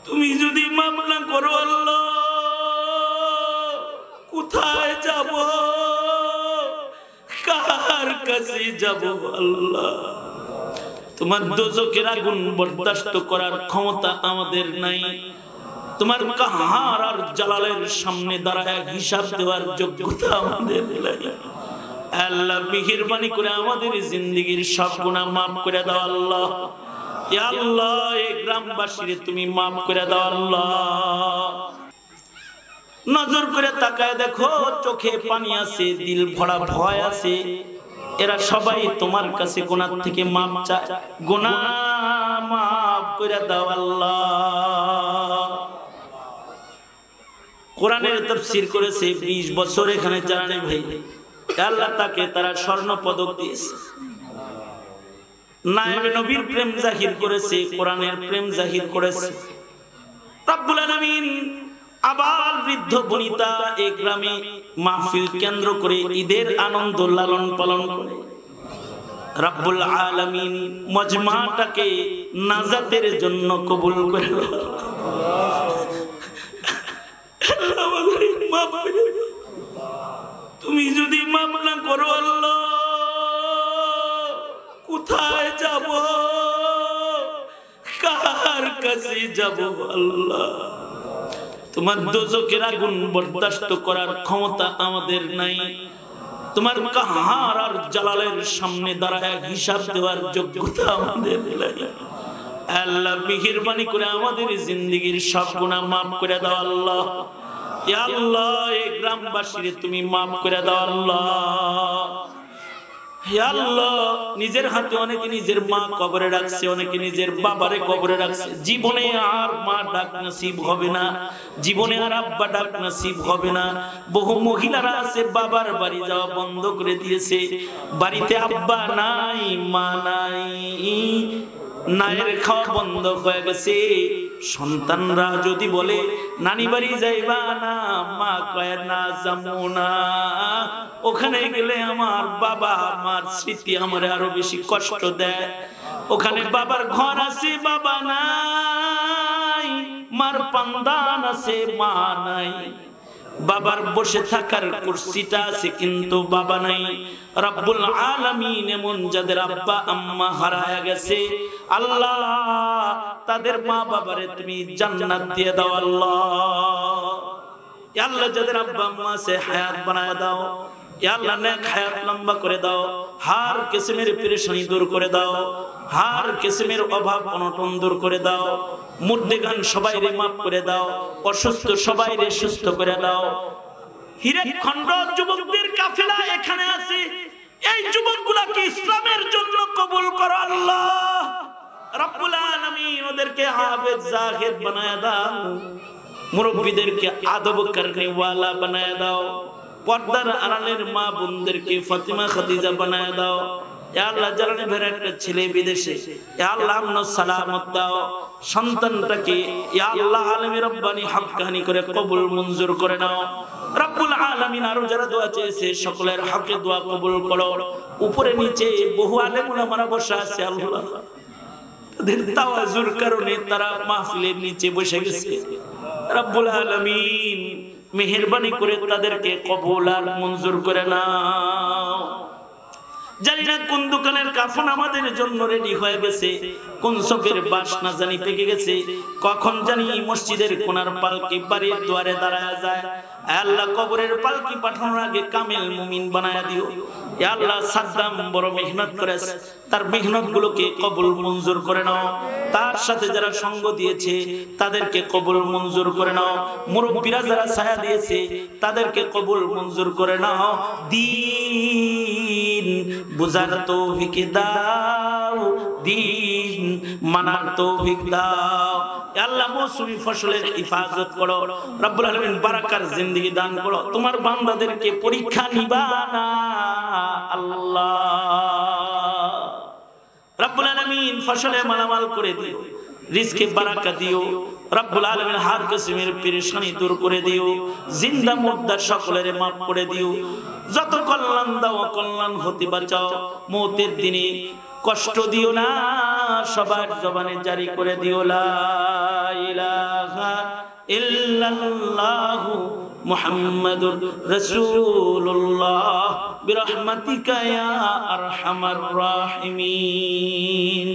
তুমি যদি মাফ না করো আল্লাহ কোথায় যাব, কার কাছে যাব আল্লাহ? তোমার দোজখের আগুন বরদাস্ত করার ক্ষমতা আমাদের নাই। তোমার কাহার আর জালালের সামনে দাঁড়ায় হিসাব দেওয়ার যোগ্যতা আমাদের নাই। আল্লাহ মেহেরবানি করে আমাদের জিন্দেগীর সব গুনাহ মাফ করে দাও আল্লাহ। ইয়া আল্লাহ এই গ্রামবাসীরে তুমি মাফ করে দাও আল্লাহ। নজর করে তাকায় দেখো, চোখে পানি আছে, দিল ভরা ভয় আছে। এরা সবাই তোমার কাছে গুনাহ থেকে মাফ চায়। গুনাহ মাফ করে দাও আল্লাহ। কোরআনের তাফসীর করেছে 20 বছর এখানে জানানি ভাই, আল্লাহ তাকে তারা স্বর্ণ পদক দিয়েছে। নায়েবে নবীর প্রেম জাহির করেছে, কোরআনের প্রেম জাহির করেছে। রব্বুল আলামিন আবাল বৃদ্ধ বনিতা এই গ্রামে মাহফিল কেন্দ্র করে ঈদের আনন্দ লালন পালন করে। রব্বুল আলামিন মজমাটাকে নাজাতের জন্য কবুল করে। তুমি যদি মাফ না করো আল্লাহ কোথায় যাব, কার কাছে যাব আল্লাহ? তোমার দোজখের আগুন বরদাস্ত করার ক্ষমতা আমাদের নাই। তোমার কাহার আর জালালের সামনে দাঁড়ায় হিসাব দেওয়ার যোগ্যতা আমাদের নাই। আল্লাহ মেহেরবানি করে আমাদের জিন্দেগীর সব গুনাহ মাফ করে দাও আল্লাহ। ইয়া আল্লাহ এই গ্রামবাসীরে তুমি মাফ করে দাও আল্লাহ। ইয়া আল্লাহ নিজের হাতে অনেকে নিজের মা কবরে রাখছে, অনেকে নিজের বাবারে কবরে রাখছে। জীবনে আর মা ডাক নসিব হবে না, জীবনে আর আব্বা ডাক নসিব হবে না। বহু মহিলারা আছে বাবার বাড়ি যাওয়া বন্ধ করে দিয়েছে। বাড়িতে আব্বা নাই, মা নাই, নায়ের খাওয়া বন্ধ হয়ে গেছে। সন্তানরা যদি বলে নানি বাড়ি যাইবা না, মা কয় না যাবো না, ওখানে গেলে আমার বাবা আমার স্মৃতি আমার আরো বেশি কষ্ট দেয়। ওখানে বাবার ঘর আছে, বাবা নাই, মার পান্দান আছে, মা নাই। বাবার বসে থাকার কুরসিটা আছে কিন্তু বাবা নাই। রব্বুল আলামিন এমন যাদের আব্বা আম্মা হারায় গেছে আল্লাহ, তাদের মা বাবারে তুমি জান্নাত দিয়ে দাও আল্লাহ। ইয়া আল্লাহ যাদের আব্বা আম্মা আছে হায়াত বানায় দাও। ইয়া আল্লাহ নেক হায়াত লম্বা করে দাও। হার কিসমের পেরেশানি দূর করে দাও, হার কিসমের অভাব অনটন দূর করে দাও। মুর্দেগান সবাইরে মাফ করে দাও, অসুস্থ সবাইরে সুস্থ করে দাও। হিরেখণ্ড যুবকদের কাফেলা এখানে আছে, এই যুবকগুলোকে ইসলামের জন্য কবুল করো আল্লাহ। রব্বুল আলামিন ওদেরকে হাফেজ জাহিদ বানায় দাও, মুরব্বিদেরকে আদব করনে ওয়ালা বানায় দাও, পর্দার আড়ালের মা বোনদেরকে ফাতিমা খাদিজা বানায় দাও। ইয়া আল্লাহ জালানি ভাইয়ের একটা ছেলে বিদেশে, ইয়া আল্লাহ আমন সালামত দাও। সন্তানটাকে ইয়া আল্লাহ আলামিন রব্বানি হাক্কানি করে কবুল মঞ্জুর করে নাও। রব্বুল আলামিন আরো যারা দোয়া চেয়েছে সকলের হকে দোয়া কবুল করো। উপরে নিচে বহু আলেম ওলামারা বসে আছে আল্লাহ, তাদের তাওয়াজুর কারণে তারা মাহফিলের নিচে বসে গেছে। রব্বুল আলামিন মেহেরবানি করে তাদেরকে কবুল আর মঞ্জুর করে নাও। জানি না কোন দোকানের কাফন আমাদের জন্য রেডি হয়ে গেছে, কোন চোখের বাস না জানি পেকে গেছে, কখন জানি মসজিদের কোনার পালকি বাড়ির দুয়ারে দাঁড়ায় যায়। আল্লাহ কবরের পালকি পাঠানোর আগে কামিল মুমিন বানায় দিও। ইয়া আল্লাহ সাদ্দাম বড় মেহনত করেছে, তার মেহনত গুলোকে কবুল মঞ্জুর করে নাও। তার সাথে যারা সঙ্গ দিয়েছে তাদেরকে কবুল মঞ্জুর করে নাও। মুরব্বীরা যারা ছায়া দিয়েছে তাদেরকে কবুল মঞ্জুর করে নাও। দিন বুঝার তৌফিক দাও, দিন মানার তৌফিক দাও। আল্লাহ মৌসুমী ফসলের হিফাজত করো। রব্বুল আলামিন বারাকার জিন্দেগি দান করো। তোমার বান্দাদেরকে পরীক্ষা নিবা না আল্লাহ। রব্বুল আলামিন ফসলে মালামাল করে দিও, রিজকে বারাকা দিও। রব্বুল আলামিন হার কিসমের পেরেশানি দূর করে দিও। জিন্দা মুর্দা সকলের মাফ করে দিও। যত কল্যাণ দাও কল্যাণ হতে বাঁচাও। মওতের দিনে কষ্ট দিও না, সবার জবানে জারি করে দিও লা ইলাহা ইল্লাল্লাহু মুহাম্মাদুর রাসূলুল্লাহ বিরহমাতিকা ইয়া আরহামার রাহিমিন।